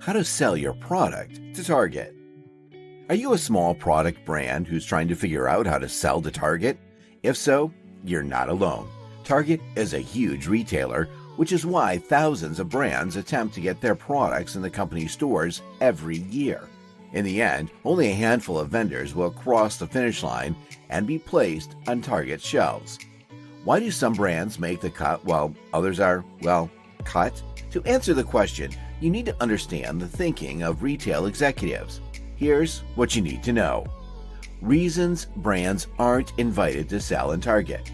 how to sell your product to Target. Are you a small product brand who's trying to figure out how to sell to Target? If so, you're not alone. Target is a huge retailer, which is why thousands of brands attempt to get their products in the company's stores every year. In the end, only a handful of vendors will cross the finish line and be placed on Target's shelves. Why do some brands make the cut while others are, cut? To answer the question, you need to understand the thinking of retail executives. Here's what you need to know. Reasons brands aren't invited to sell in Target.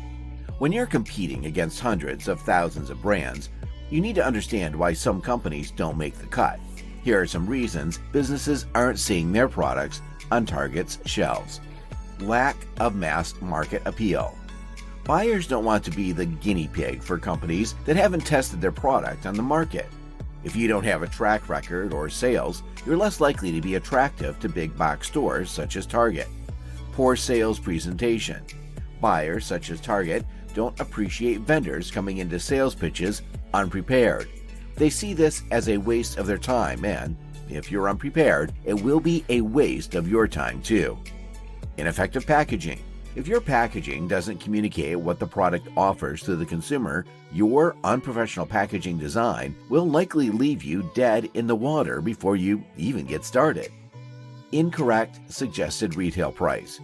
When you're competing against hundreds of thousands of brands, you need to understand why some companies don't make the cut. Here are some reasons businesses aren't seeing their products on Target's shelves. Lack of mass market appeal. Buyers don't want to be the guinea pig for companies that haven't tested their product on the market. If you don't have a track record or sales, you're less likely to be attractive to big box stores such as Target. Poor sales presentation. Buyers such as Target don't appreciate vendors coming into sales pitches unprepared. They see this as a waste of their time, and if you're unprepared, it will be a waste of your time too. Ineffective packaging. If your packaging doesn't communicate what the product offers to the consumer, your unprofessional packaging design will likely leave you dead in the water before you even get started. Incorrect suggested retail price.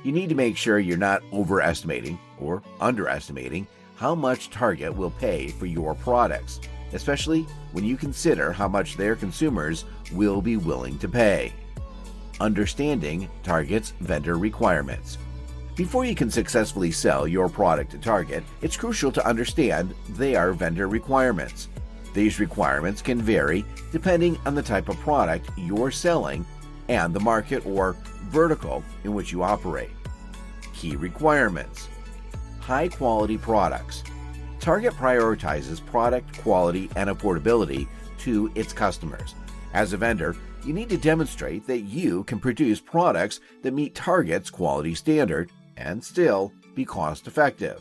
You need to make sure you're not overestimating or underestimating how much Target will pay for your products, especially when you consider how much their consumers will be willing to pay. Understanding Target's vendor requirements. Before you can successfully sell your product to Target, it's crucial to understand their vendor requirements. These requirements can vary depending on the type of product you're selling and the market or vertical in which you operate. Key requirements. High-quality products. Target prioritizes product quality and affordability to its customers. As a vendor, you need to demonstrate that you can produce products that meet Target's quality standard and still be cost-effective.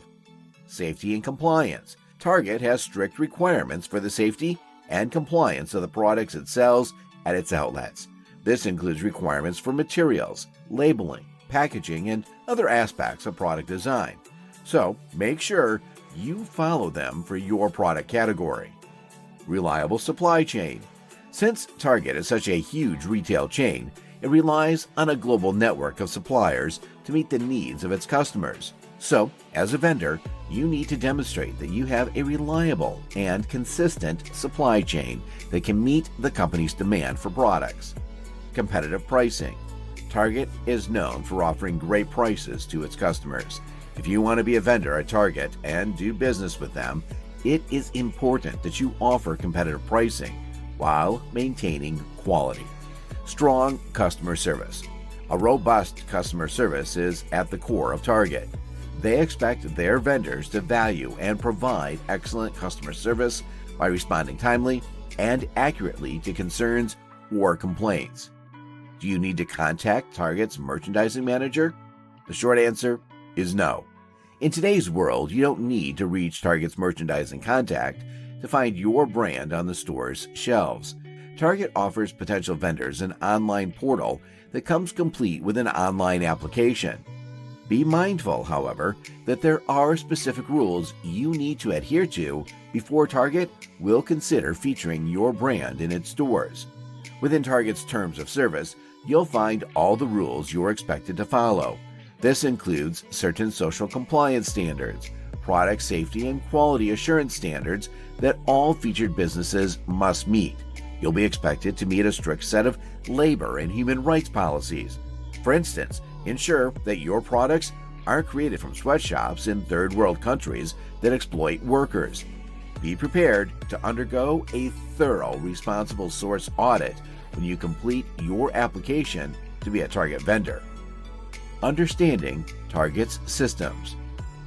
Safety and compliance. Target has strict requirements for the safety and compliance of the products it sells at its outlets. This includes requirements for materials, labeling, packaging, and other aspects of product design. So make sure you follow them for your product category. Reliable supply chain. Since Target is such a huge retail chain, it relies on a global network of suppliers to meet the needs of its customers. So, as a vendor, you need to demonstrate that you have a reliable and consistent supply chain that can meet the company's demand for products. Competitive pricing. Target is known for offering great prices to its customers. If you want to be a vendor at Target and do business with them, it is important that you offer competitive pricing while maintaining quality. Strong customer service. A robust customer service is at the core of Target. They expect their vendors to value and provide excellent customer service by responding timely and accurately to concerns or complaints. Do you need to contact Target's merchandising manager? The short answer is no. In today's world, you don't need to reach Target's merchandising contact to find your brand on the store's shelves. Target offers potential vendors an online portal that comes complete with an online application. Be mindful, however, that there are specific rules you need to adhere to before Target will consider featuring your brand in its stores. Within Target's terms of service, you'll find all the rules you're expected to follow. This includes certain social compliance standards, product safety and quality assurance standards that all featured businesses must meet. You'll be expected to meet a strict set of labor and human rights policies. For instance, ensure that your products aren't created from sweatshops in third world countries that exploit workers. Be prepared to undergo a thorough responsible source audit when you complete your application to be a Target vendor. Understanding Target's systems.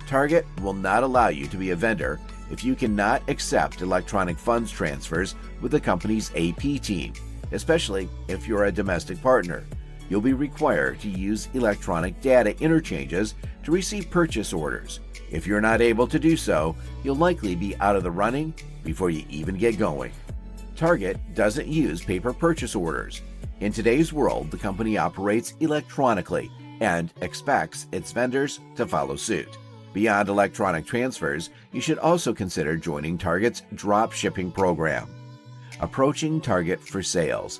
Target will not allow you to be a vendor if you cannot accept electronic funds transfers with the company's AP team, especially if you're a domestic partner. You'll be required to use electronic data interchanges to receive purchase orders. If you're not able to do so, you'll likely be out of the running before you even get going. Target doesn't use paper purchase orders. In today's world, the company operates electronically and expects its vendors to follow suit. Beyond electronic transfers, you should also consider joining Target's drop shipping program. Approaching Target for sales.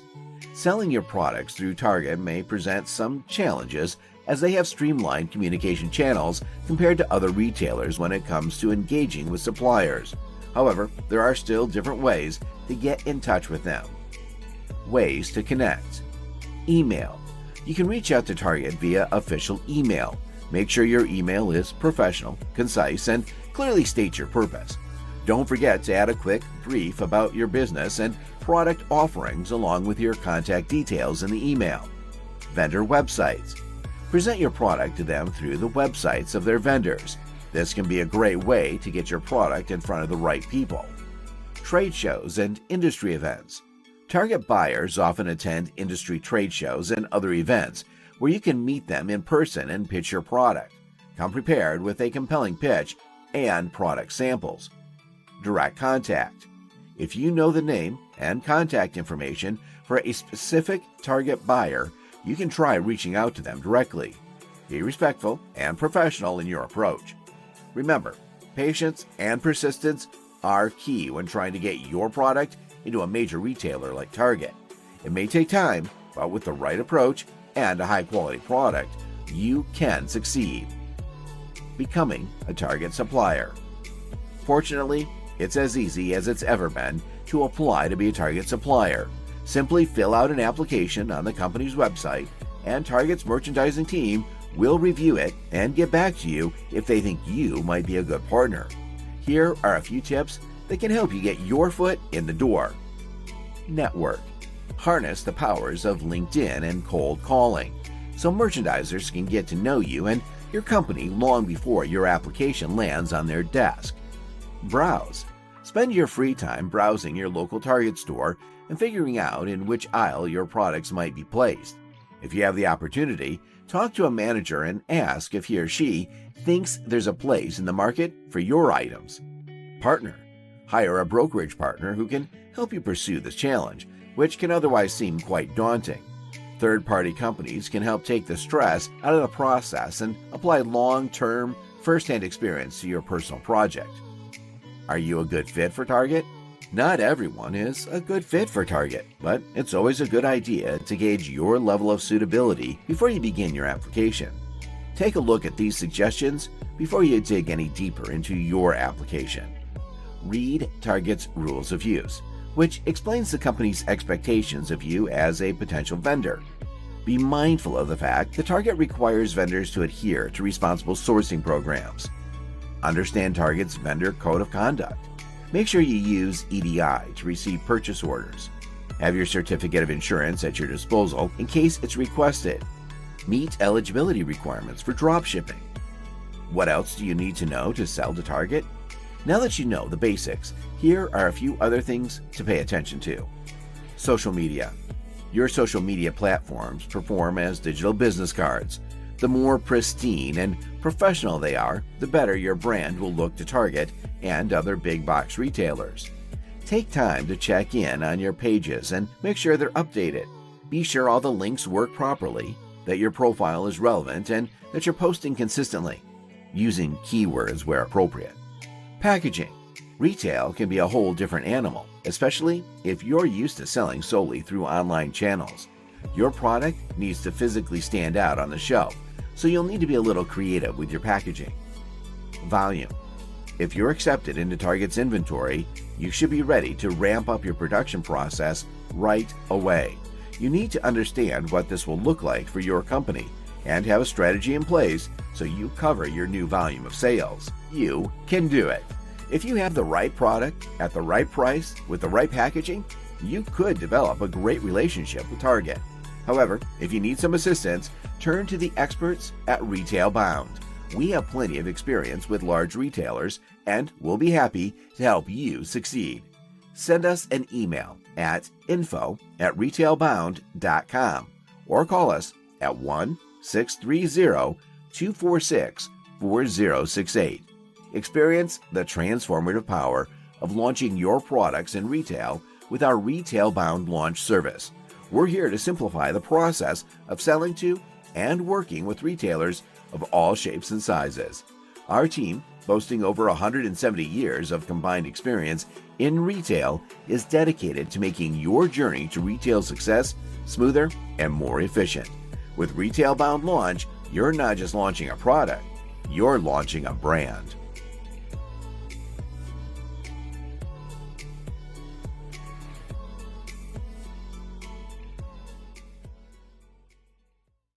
Selling your products through Target may present some challenges as they have streamlined communication channels compared to other retailers when it comes to engaging with suppliers. However, there are still different ways to get in touch with them. Ways to connect. Email. You can reach out to Target via official email. Make sure your email is professional, concise, and clearly states your purpose. Don't forget to add a quick brief about your business and product offerings along with your contact details in the email. Vendor websites. Present your product to them through the websites of their vendors. This can be a great way to get your product in front of the right people. Trade shows and industry events. Target buyers often attend industry trade shows and other events where you can meet them in person and pitch your product. Come prepared with a compelling pitch and product samples. Direct contact. If you know the name and contact information for a specific target buyer, you can try reaching out to them directly. Be respectful and professional in your approach. Remember, patience and persistence are key when trying to get your product into a major retailer like Target. It may take time, but with the right approach and a high-quality product, you can succeed. Becoming a Target supplier. Fortunately, it's as easy as it's ever been to apply to be a Target supplier. Simply fill out an application on the company's website, and Target's merchandising team will review it and get back to you if they think you might be a good partner. Here are a few tips that can help you get your foot in the door. Network. Harness the powers of LinkedIn and cold calling, so merchandisers can get to know you and your company long before your application lands on their desk. Browse. Spend your free time browsing your local Target store and figuring out in which aisle your products might be placed. If you have the opportunity, talk to a manager and ask if he or she thinks there's a place in the market for your items. Partner. Hire a brokerage partner who can help you pursue this challenge, which can otherwise seem quite daunting. Third-party companies can help take the stress out of the process and apply long-term, first-hand experience to your personal project. Are you a good fit for Target? Not everyone is a good fit for Target, but it's always a good idea to gauge your level of suitability before you begin your application. Take a look at these suggestions before you dig any deeper into your application. Read Target's Rules of Use, which explains the company's expectations of you as a potential vendor. Be mindful of the fact that Target requires vendors to adhere to responsible sourcing programs. Understand Target's vendor code of conduct. Make sure you use EDI to receive purchase orders. Have your certificate of insurance at your disposal in case it's requested. Meet eligibility requirements for drop shipping. What else do you need to know to sell to Target? Now that you know the basics, here are a few other things to pay attention to. Social media. Your social media platforms perform as digital business cards. The more pristine and professional they are, the better your brand will look to Target and other big box retailers. Take time to check in on your pages and make sure they're updated. Be sure all the links work properly, that your profile is relevant, and that you're posting consistently, using keywords where appropriate. Packaging. Retail can be a whole different animal, especially if you're used to selling solely through online channels. Your product needs to physically stand out on the shelf, so you'll need to be a little creative with your packaging. Volume. If you're accepted into Target's inventory, you should be ready to ramp up your production process right away. You need to understand what this will look like for your company and have a strategy in place so you cover your new volume of sales. You can do it. If you have the right product at the right price with the right packaging, you could develop a great relationship with Target. However, if you need some assistance, turn to the experts at Retailbound. We have plenty of experience with large retailers and we'll be happy to help you succeed. Send us an email at info@retailbound.com or call us at 1-630-246-4068. Experience the transformative power of launching your products in retail with our Retailbound launch service. We're here to simplify the process of selling to and working with retailers of all shapes and sizes. Our team, boasting over 170 years of combined experience in retail, is dedicated to making your journey to retail success smoother and more efficient. With Retailbound Launch, you're not just launching a product, you're launching a brand.